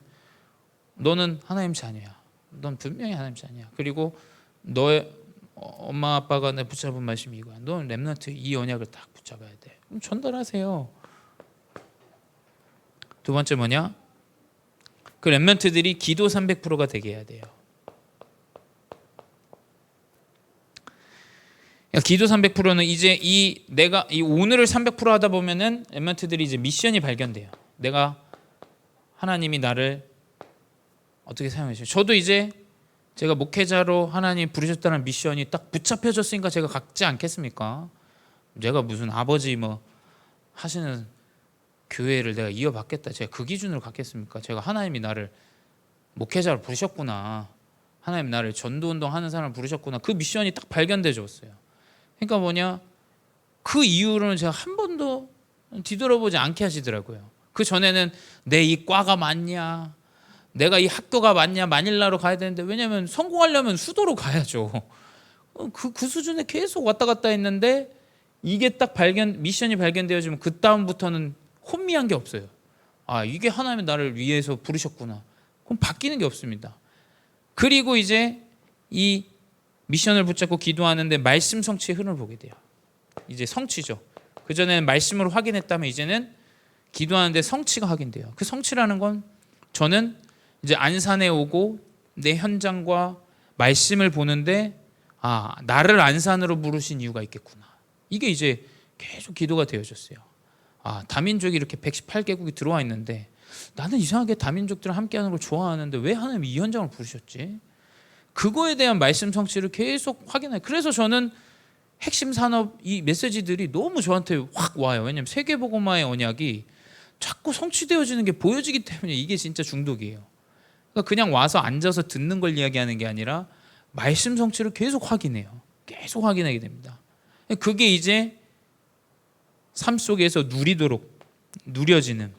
너는 하나님 자녀야. 넌 분명히 하나님 자녀야. 그리고 너의 엄마 아빠가 내 붙잡은 말씀이 이거야. 넌 렘넌트 이 언약을 딱 붙잡아야 돼. 그럼 전달하세요. 두 번째 그 렘넌트들이 기도 300%가 되게 해야 돼요. 기도 300%는 이제 내가 오늘을 300% 하다 보면은 렘넌트들이 이제 미션이 발견돼요. 내가 하나님이 나를 어떻게 사용하시죠? 저도 이제 제가 목회자로 하나님 부르셨다는 미션이 딱 붙잡혀졌으니까 제가 갖지 않겠습니까? 제가 무슨 아버지 하시는 교회를 내가 이어받겠다. 제가 그 기준으로 갖겠습니까? 제가 하나님이 나를 목회자로 부르셨구나. 하나님 나를 전도운동 하는 사람을 부르셨구나. 그 미션이 딱 발견돼졌어요. 그러니까 그 이후로는 제가 한 번도 뒤돌아보지 않게 하시더라고요. 그 전에는 내 이 과가 맞냐, 내가 이 학교가 맞냐, 마닐라로 가야 되는데, 왜냐하면 성공하려면 수도로 가야죠. 그 수준에 계속 왔다 갔다 했는데 이게 딱 미션이 발견되어지면 그 다음부터는 혼미한 게 없어요. 이게 하나님이 나를 위해서 부르셨구나. 그럼 바뀌는 게 없습니다. 그리고 이제 이 미션을 붙잡고 기도하는데 말씀 성취의 흐름을 보게 돼요. 이제 성취죠. 그전에는 말씀으로 확인했다면 이제는 기도하는데 성취가 확인돼요. 그 성취라는 건 저는 이제 안산에 오고 내 현장과 말씀을 보는데 나를 안산으로 부르신 이유가 있겠구나. 이게 이제 계속 기도가 되어졌어요. 다민족이 이렇게 118개국이 들어와 있는데 나는 이상하게 다민족들을 함께하는 걸 좋아하는데 왜 하나님이 이 현장을 부르셨지? 그거에 대한 말씀 성취를 계속 확인해요. 그래서 저는 핵심 산업 이 메시지들이 너무 저한테 확 와요. 왜냐하면 세계복음화의 언약이 자꾸 성취되어지는 게 보여지기 때문에 이게 진짜 중독이에요. 그러니까 그냥 와서 앉아서 듣는 걸 이야기하는 게 아니라 말씀 성취를 계속 확인해요. 계속 확인하게 됩니다. 그게 이제 삶 속에서 누려지는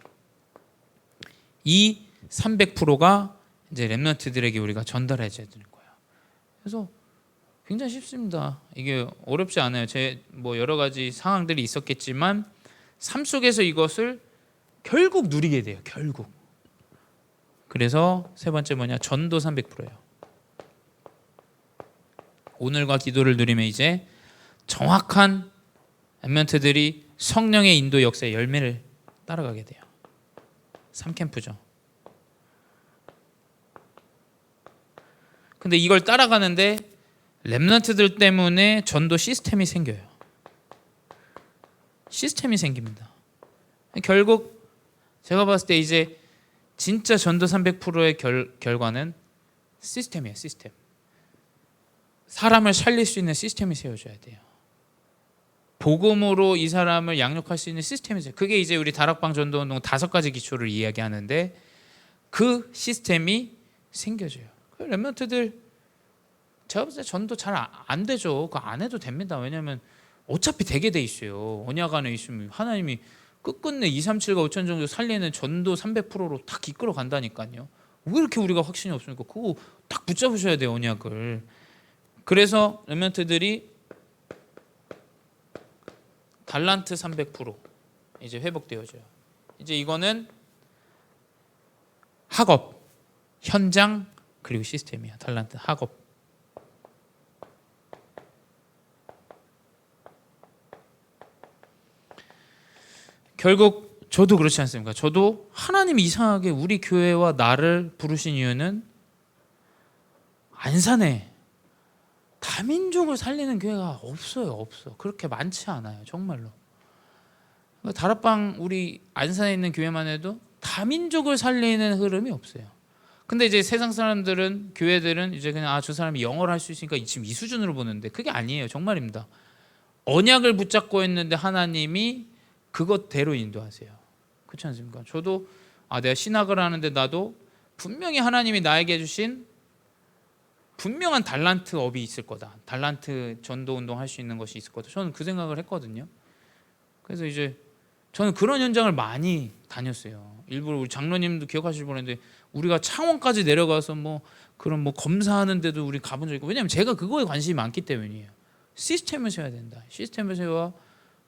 이 300%가 이제 렘넌트들에게 우리가 전달해줘야 되는 거예요. 그래서 굉장히 쉽습니다. 이게 어렵지 않아요. 여러 가지 상황들이 있었겠지만 삶 속에서 이것을 결국 누리게 돼요. 결국. 그래서 세 번째 전도 300%예요. 오늘과 기도를 누리면 이제 정확한 렘넌트들이 성령의 인도 역사의 열매를 따라가게 돼요. 3캠프죠. 근데 이걸 따라가는데 렘넌트들 때문에 전도 시스템이 생겨요. 시스템이 생깁니다. 결국 제가 봤을 때 이제 진짜 전도 300%의 결과는 시스템이에요. 시스템. 사람을 살릴 수 있는 시스템이 세워져야 돼요. 복음으로 이 사람을 양육할 수 있는 시스템이 세워져요. 그게 이제 우리 다락방 전도운동 5가지 기초를 이야기하는데 그 시스템이 생겨져요. 그 렘넌트들 제가 볼 때 전도 잘 안 되죠. 그거 안 해도 됩니다. 왜냐하면 어차피 되게 돼 있어요. 언약 안에 있으면 하나님이 끝끝내 2, 3, 7과 5천 정도 살리는 전도 300%로 딱 이끌어 간다니까요. 왜 이렇게 우리가 확신이 없습니까? 그거 딱 붙잡으셔야 돼요, 언약을. 그래서 렘넌트들이 달란트 300% 이제 회복되어져요. 이제 이거는 학업, 현장 그리고 시스템이야. 달란트, 학업. 결국 저도 그렇지 않습니까? 저도 하나님이 이상하게 우리 교회와 나를 부르신 이유는 안산에 다민족을 살리는 교회가 없어요. 없어. 그렇게 많지 않아요. 정말로. 다락방 우리 안산에 있는 교회만 해도 다민족을 살리는 흐름이 없어요. 근데 이제 세상 사람들은, 교회들은 이제 그냥 저 사람이 영어를 할 수 있으니까 지금 이 수준으로 보는데 그게 아니에요. 정말입니다. 언약을 붙잡고 있는데 하나님이 그것대로 인도하세요. 그렇지 않습니까? 저도 내가 신학을 하는데 나도 분명히 하나님이 나에게 주신 분명한 달란트 업이 있을 거다. 달란트 전도 운동 할 수 있는 것이 있을 거다. 저는 그 생각을 했거든요. 그래서 이제 저는 그런 현장을 많이 다녔어요. 일부러 우리 장로님도 기억하실 뻔했는데 우리가 창원까지 내려가서 그런 검사하는데도 우리 가본 적 있고, 왜냐하면 제가 그거에 관심이 많기 때문이에요. 시스템을 세워야 된다. 시스템을 세워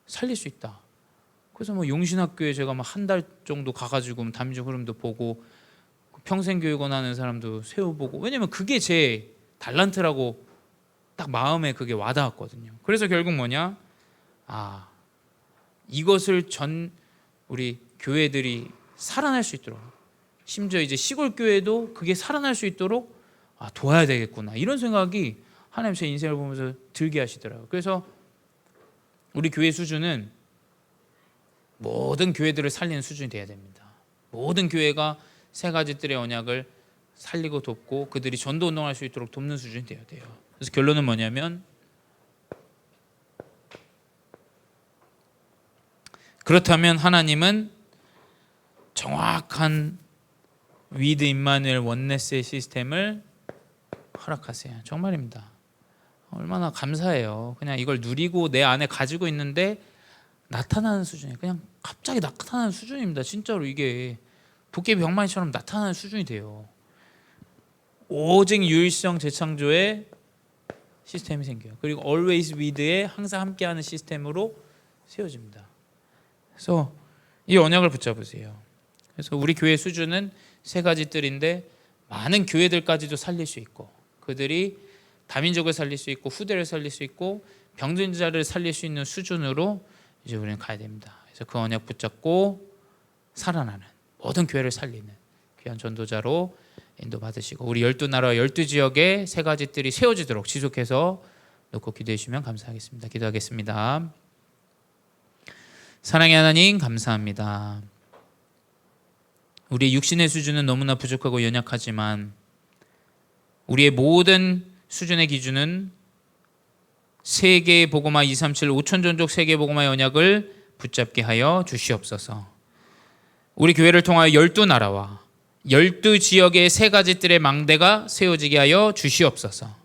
살릴 수 있다. 그래서 용신학교에 제가 한 달 정도 가가지고 다민족 흐름도 보고 평생교육원 하는 사람도 세워보고, 왜냐면 그게 제 달란트라고 딱 마음에 그게 와닿았거든요. 그래서 결국 뭐냐? 이것을 우리 교회들이 살아날 수 있도록, 심지어 이제 시골 교회도 그게 살아날 수 있도록 도와야 되겠구나, 이런 생각이 하나님 제 인생을 보면서 들게 하시더라고요. 그래서 우리 교회 수준은 모든 교회들을 살리는 수준이 돼야 됩니다. 모든 교회가 3가지 뜰의 언약을 살리고 돕고 그들이 전도 운동할 수 있도록 돕는 수준이 되어야 돼요. 그래서 결론은 뭐냐면, 그렇다면 하나님은 정확한 위드 임마누엘 원네스의 시스템을 허락하세요. 정말입니다. 얼마나 감사해요. 그냥 이걸 누리고 내 안에 가지고 있는데 나타나는 수준이에요. 그냥 갑자기 나타나는 수준입니다. 진짜로 이게 도깨비 병마이처럼 나타나는 수준이 돼요. 오직 유일성 재창조의 시스템이 생겨요. 그리고 always with의 항상 함께하는 시스템으로 세워집니다. 그래서 이 언약을 붙잡으세요. 그래서 우리 교회 수준은 3가지 뜰인데 많은 교회들까지도 살릴 수 있고, 그들이 다민족을 살릴 수 있고 후대를 살릴 수 있고 병든 자를 살릴 수 있는 수준으로 이제 우리는 가야 됩니다. 그래서 그 언약 붙잡고 살아나는, 모든 교회를 살리는 귀한 전도자로 인도받으시고, 우리 12나라 12지역에 3가지 뜰이 세워지도록 지속해서 놓고 기도해 주시면 감사하겠습니다. 기도하겠습니다. 사랑의 하나님, 감사합니다. 우리의 육신의 수준은 너무나 부족하고 연약하지만 우리의 모든 수준의 기준은 세계의 복음화 237 5천전족 세계 복음화의 언약을 붙잡게 하여 주시옵소서. 우리 교회를 통하여 12나라와 12지역의 3가지 뜰의 망대가 세워지게 하여 주시옵소서.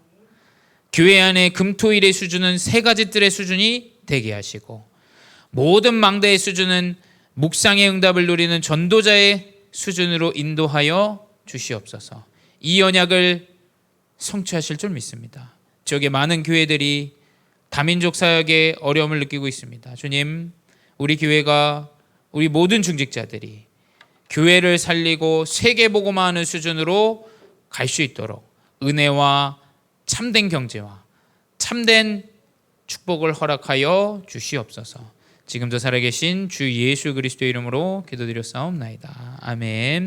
교회 안에 금토일의 수준은 3가지 뜰의 수준이 되게 하시고, 모든 망대의 수준은 묵상의 응답을 누리는 전도자의 수준으로 인도하여 주시옵소서. 이 언약을 성취하실 줄 믿습니다. 지역의 많은 교회들이 다민족 사역에 어려움을 느끼고 있습니다. 주님, 우리 교회가, 우리 모든 중직자들이 교회를 살리고 세계 복음화하는 수준으로 갈 수 있도록 은혜와 참된 경제와 참된 축복을 허락하여 주시옵소서. 지금도 살아계신 주 예수 그리스도의 이름으로 기도드렸사옵나이다. 아멘.